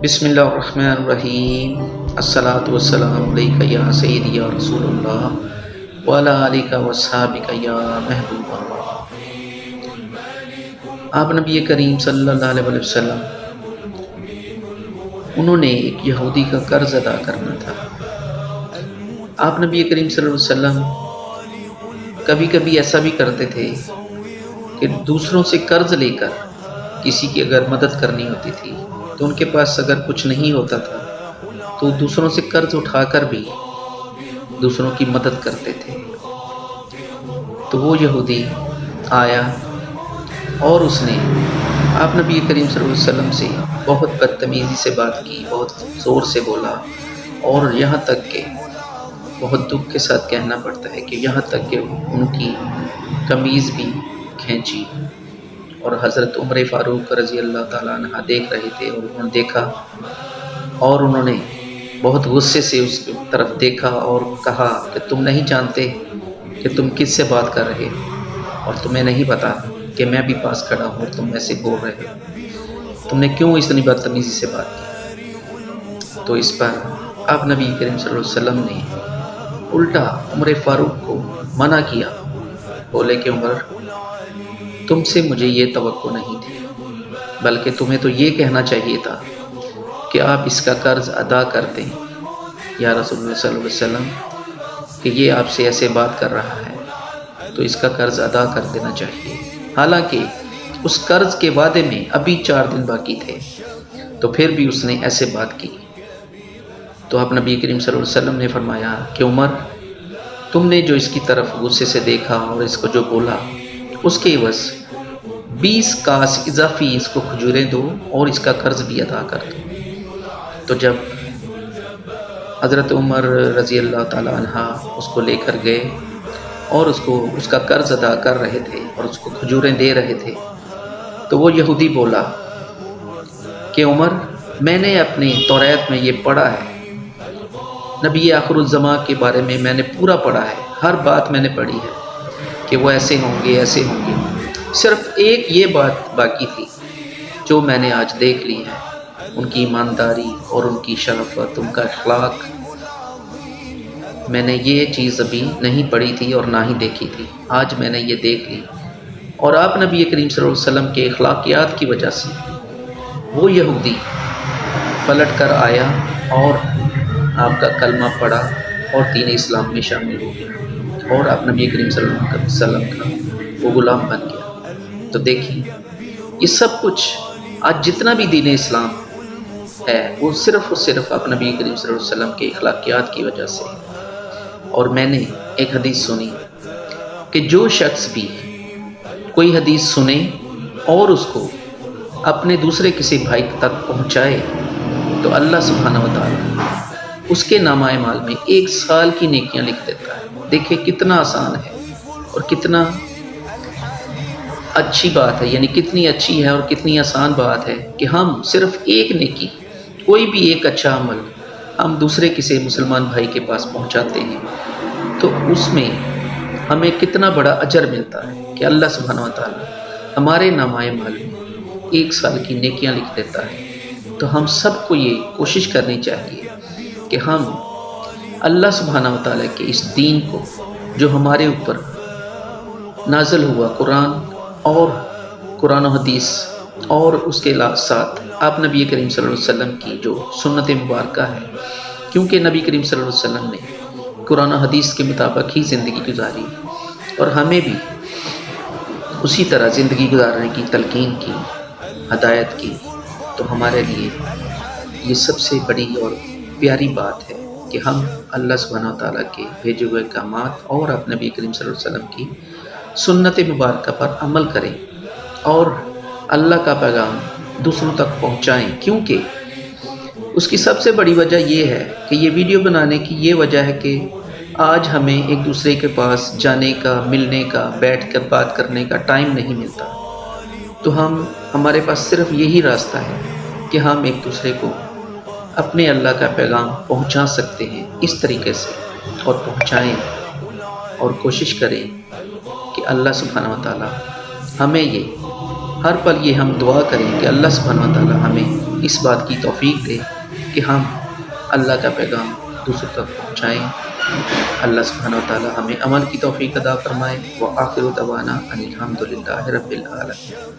بسم اللہ الرحمن الرحیم۔ الصلاۃ والسلام علیک یا سیدی یا رسول اللہ وعلی آلک واصحابک یا محبوب اللہ۔ آپ نبی کریم صلی اللہ علیہ وسلم انہوں نے ایک یہودی کا قرض ادا کرنا تھا۔ آپ نبی کریم صلی اللہ علیہ وسلم کبھی کبھی ایسا بھی کرتے تھے کہ دوسروں سے قرض لے کر کسی کی اگر مدد کرنی ہوتی تھی تو ان کے پاس اگر کچھ نہیں ہوتا تھا تو دوسروں سے قرض اٹھا کر بھی دوسروں کی مدد کرتے تھے۔ تو وہ یہودی آیا اور اس نے آپ نبی کریم صلی اللہ علیہ وسلم سے بہت بدتمیزی سے بات کی، بہت زور سے بولا، اور یہاں تک کہ بہت دکھ کے ساتھ کہنا پڑتا ہے کہ یہاں تک کہ ان کی قمیض بھی کھینچی۔ اور حضرت عمر فاروق رضی اللہ تعالیٰ عنہ دیکھ رہے تھے، اور انہوں نے دیکھا اور انہوں نے بہت غصے سے اس کی طرف دیکھا اور کہا کہ تم نہیں جانتے کہ تم کس سے بات کر رہے ہو، اور تمہیں نہیں پتا کہ میں بھی پاس کھڑا ہوں اور تم ایسے بول رہے ہو، تم نے کیوں اتنی بدتمیزی سے بات کی؟ تو اس پر آپ نبی کریم صلی اللہ علیہ وسلم نے الٹا عمر فاروق کو منع کیا، بولے کہ عمر، تم سے مجھے یہ توقع نہیں تھی، بلکہ تمہیں تو یہ کہنا چاہیے تھا کہ آپ اس کا قرض ادا کر دیں یا رسول اللہ صلی اللہ علیہ وسلم، کہ یہ آپ سے ایسے بات کر رہا ہے تو اس کا قرض ادا کر دینا چاہیے۔ حالانکہ اس قرض کے وعدے میں ابھی 4 دن باقی تھے، تو پھر بھی اس نے ایسے بات کی۔ تو آپ نبی کریم صلی اللہ علیہ وسلم نے فرمایا کہ عمر، تم نے جو اس کی طرف غصے سے دیکھا اور اس کو جو بولا، اس کے عوض 20 کاس اضافی اس کو کھجوریں دو اور اس کا قرض بھی ادا کر دو۔ تو جب حضرت عمر رضی اللہ تعالیٰ عنہ اس کو لے کر گئے اور اس کا قرض ادا کر رہے تھے اور اس کو کھجوریں دے رہے تھے، تو وہ یہودی بولا کہ عمر، میں نے اپنی توریت میں یہ پڑھا ہے، نبی آخر الزماں کے بارے میں میں نے پورا پڑھا ہے، ہر بات میں نے پڑھی ہے کہ وہ ایسے ہوں گے ایسے ہوں گے، صرف ایک یہ بات باقی تھی جو میں نے آج دیکھ لی ہے، ان کی ایمانداری اور ان کی شرافت، ان کا اخلاق۔ میں نے یہ چیز ابھی نہیں پڑھی تھی اور نہ ہی دیکھی تھی، آج میں نے یہ دیکھ لی۔ اور آپ نبی کریم صلی اللہ علیہ وسلم کے اخلاقیات کی وجہ سے وہ یہودی پلٹ کر آیا اور آپ کا کلمہ پڑھا اور دین اسلام میں شامل ہو گیا، اور آپ نبی کریم صلی اللہ علیہ وسلم کا وہ غلام بن گیا۔ تو دیکھیں، یہ سب کچھ آج جتنا بھی دین اسلام ہے وہ صرف اور صرف آپ نبی کریم صلی اللہ علیہ وسلم کے اخلاقیات کی وجہ سے ہے۔ اور میں نے ایک حدیث سنی کہ جو شخص بھی کوئی حدیث سنے اور اس کو اپنے دوسرے کسی بھائی تک پہنچائے تو اللہ سبحانہ و تعالیٰ اس کے نامہ اعمال میں 1 سال کی نیکیاں لکھ دیتا ہے۔ دیکھیں کتنا آسان ہے اور کتنا اچھی بات ہے، یعنی کتنی اچھی ہے اور کتنی آسان بات ہے کہ ہم صرف ایک نیکی، کوئی بھی ایک اچھا عمل ہم دوسرے کسی مسلمان بھائی کے پاس پہنچاتے ہیں تو اس میں ہمیں کتنا بڑا اجر ملتا ہے کہ اللہ سبحانہ و تعالیٰ ہمارے نامہ اعمال میں 1 سال کی نیکیاں لکھ دیتا ہے۔ تو ہم سب کو یہ کوشش کرنی چاہیے کہ ہم اللہ سبحانہ و تعالیٰ کے اس دین کو جو ہمارے اوپر نازل ہوا، قرآن و حدیث، اور اس کے ساتھ آپ نبی کریم صلی اللہ علیہ وسلم کی جو سنت مبارکہ ہے، کیونکہ نبی کریم صلی اللہ علیہ وسلم نے قرآن و حدیث کے مطابق ہی زندگی گزاری، اور ہمیں بھی اسی طرح زندگی گزارنے کی تلقین کی، ہدایت کی۔ تو ہمارے لیے یہ سب سے بڑی اور پیاری بات ہے کہ ہم اللہ سبحانہ و تعالیٰ کے بھیجے ہوئے احکامات اور اپنے نبی کریم صلی اللہ علیہ وسلم کی سنت مبارکہ پر عمل کریں اور اللہ کا پیغام دوسروں تک پہنچائیں۔ کیونکہ اس کی سب سے بڑی وجہ یہ ہے کہ یہ ویڈیو بنانے کی یہ وجہ ہے کہ آج ہمیں ایک دوسرے کے پاس جانے کا، ملنے کا، بیٹھ کر بات کرنے کا ٹائم نہیں ملتا، تو ہمارے پاس صرف یہی راستہ ہے کہ ہم ایک دوسرے کو اپنے اللہ کا پیغام پہنچا سکتے ہیں اس طریقے سے، اور پہنچائیں اور کوشش کریں کہ اللہ سبحانہ و تعالیٰ ہمیں یہ ہر پل یہ ہم دعا کریں کہ اللہ سبحانہ و تعالیٰ ہمیں اس بات کی توفیق دے کہ ہم اللہ کا پیغام دوسروں تک پہنچائیں۔ اللہ سبحانہ و تعالی ہمیں عمل کی توفیق عطا فرمائے۔ وآخر دعوانا ان الحمد للہ رب العالمین۔